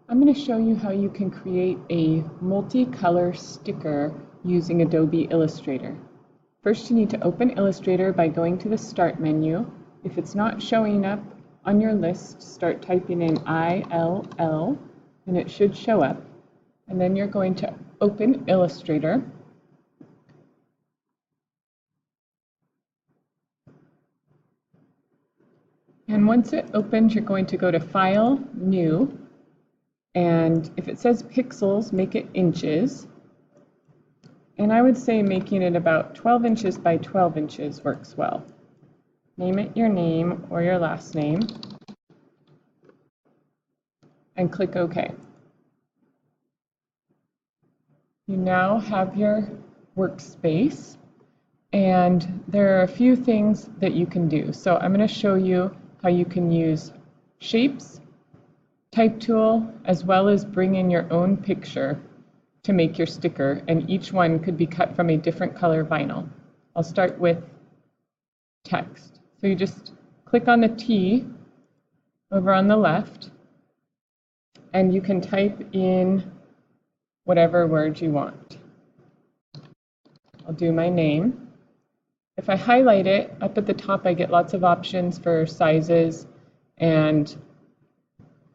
I'm going to show you how you can create a multicolor sticker using Adobe Illustrator. First, you need to open Illustrator by going to the Start menu. If it's not showing up on your list, start typing in ILL and it should show up. And then you're going to open Illustrator. And once it opens, you're going to go to File, New, and if it says pixels, make it inches. And I would say making it about 12 inches by 12 inches works well. Name it your name or your last name, and click OK. You now have your workspace, and there are a few things that you can do. So I'm going to show you how you can use shapes, type tool, as well as bring in your own picture to make your sticker, and each one could be cut from a different color vinyl. I'll start with text. So you just click on the T over on the left, and you can type in whatever word you want. I'll do my name. If I highlight it, up at the top I get lots of options for sizes and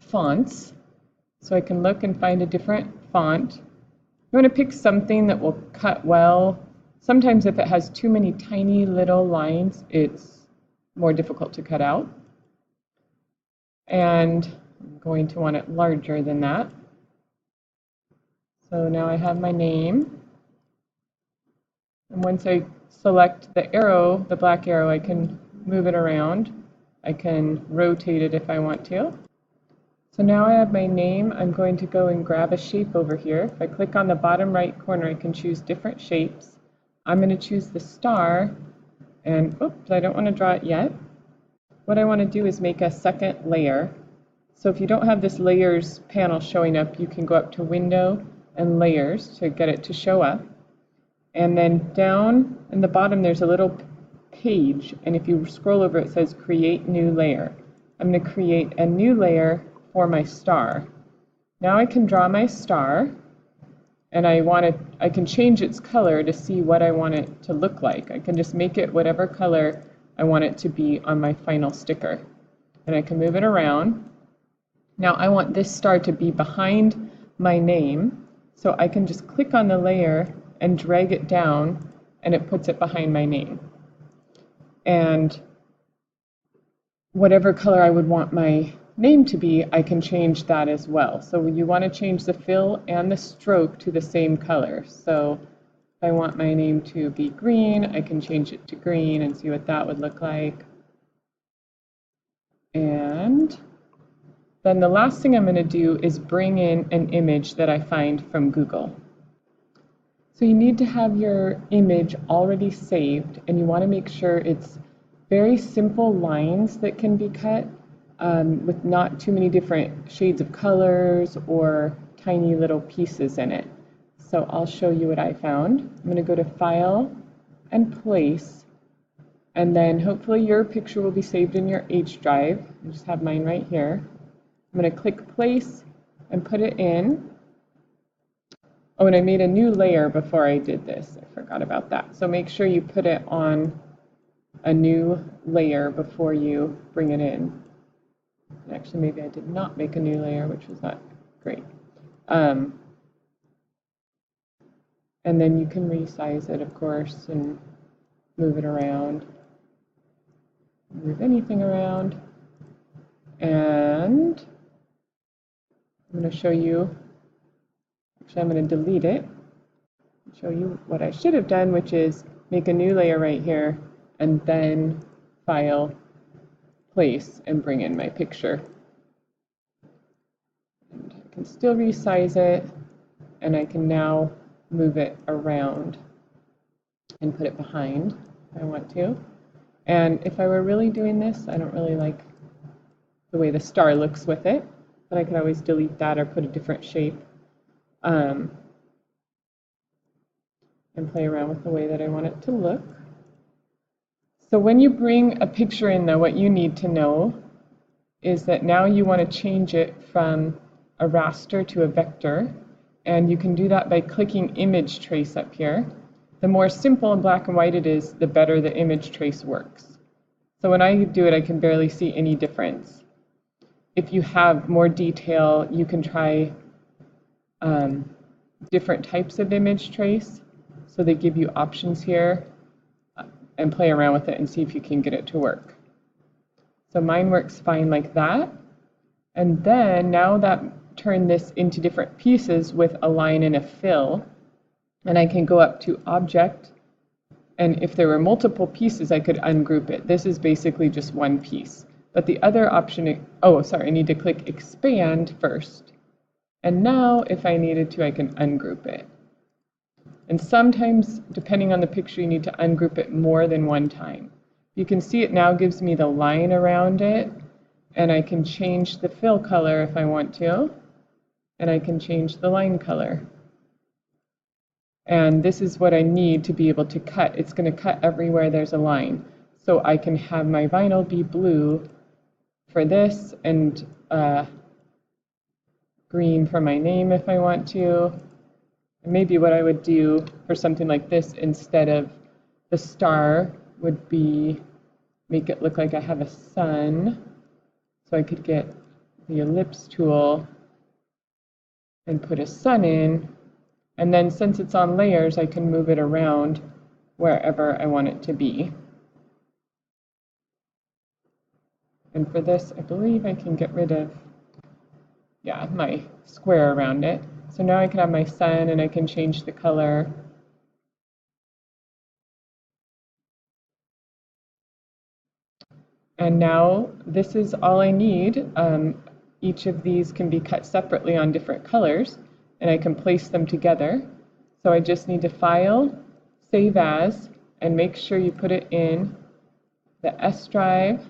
fonts. So I can look and find a different font. You want to pick something that will cut well. Sometimes if it has too many tiny little lines, it's more difficult to cut out. And I'm going to want it larger than that. So now I have my name. And once I select the arrow, the black arrow, I can move it around. I can rotate it if I want to. So now I have my name. I'm going to go and grab a shape over here. If I click on the bottom right corner, I can choose different shapes. I'm going to choose the star, and oops, I don't want to draw it yet. What I want to do is make a second layer. So if you don't have this layers panel showing up, you can go up to Window and Layers to get it to show up. And then down in the bottom there's a little page, and if you scroll over it says Create New Layer. I'm going to create a new layer for my star. Now I can draw my star, and I can change its color to see what I want it to look like. I can just make it whatever color I want it to be on my final sticker. And I can move it around. Now I want this star to be behind my name, so I can just click on the layer and drag it down, and it puts it behind my name. And whatever color I would want my name to be, I can change that as well. So you want to change the fill and the stroke to the same color. So if I want my name to be green, I can change it to green and see what that would look like. And then the last thing I'm going to do is bring in an image that I find from Google. So you need to have your image already saved, and you want to make sure it's very simple lines that can be cut with not too many different shades of colors or tiny little pieces in it. So I'll show you what I found. I'm going to go to File and Place, and then hopefully your picture will be saved in your H drive. I just have mine right here. I'm going to click Place and put it in. Oh, and I made a new layer before I did this. I forgot about that. So make sure you put it on a new layer before you bring it in. Actually, maybe I did not make a new layer, which was not great. And then you can resize it, of course, and move it around. Move anything around. And I'm going to show you. Actually, I'm going to delete it and show you what I should have done, which is make a new layer right here, and then File, Place, and bring in my picture. And I can still resize it, and I can now move it around and put it behind if I want to. And if I were really doing this, I don't really like the way the star looks with it, but I could always delete that or put a different shape. And play around with the way that I want it to look. So when you bring a picture in, though, what you need to know is that now you want to change it from a raster to a vector, and you can do that by clicking image trace up here. The more simple and black and white it is, the better the image trace works. So when I do it, I can barely see any difference. If you have more detail, you can try different types of image trace. So they give you options here, and play around with it and see if you can get it to work. So mine works fine like that. And then now that turn this into different pieces with a line and a fill, and I can go up to Object, and if there were multiple pieces, I could ungroup it. This is basically just one piece. But the other option, oh, sorry, I need to click Expand first. And now, if I needed to, I can ungroup it. And sometimes, depending on the picture, you need to ungroup it more than one time. You can see it now gives me the line around it, and I can change the fill color if I want to, and I can change the line color. And this is what I need to be able to cut. It's going to cut everywhere there's a line. So I can have my vinyl be blue for this, and green for my name if I want to. And maybe what I would do for something like this instead of the star would be make it look like I have a sun. So I could get the ellipse tool and put a sun in. And then since it's on layers, I can move it around wherever I want it to be. And for this, I believe I can get rid of, yeah, my square around it. So now I can have my sun and I can change the color. And now this is all I need. Each of these can be cut separately on different colors, and I can place them together. So I just need to File, Save As, and make sure you put it in the S drive,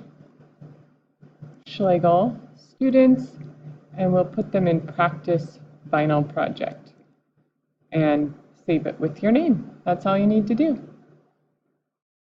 Schlegel, Students, and we'll put them in Practice Vinyl Project and save it with your name. That's all you need to do.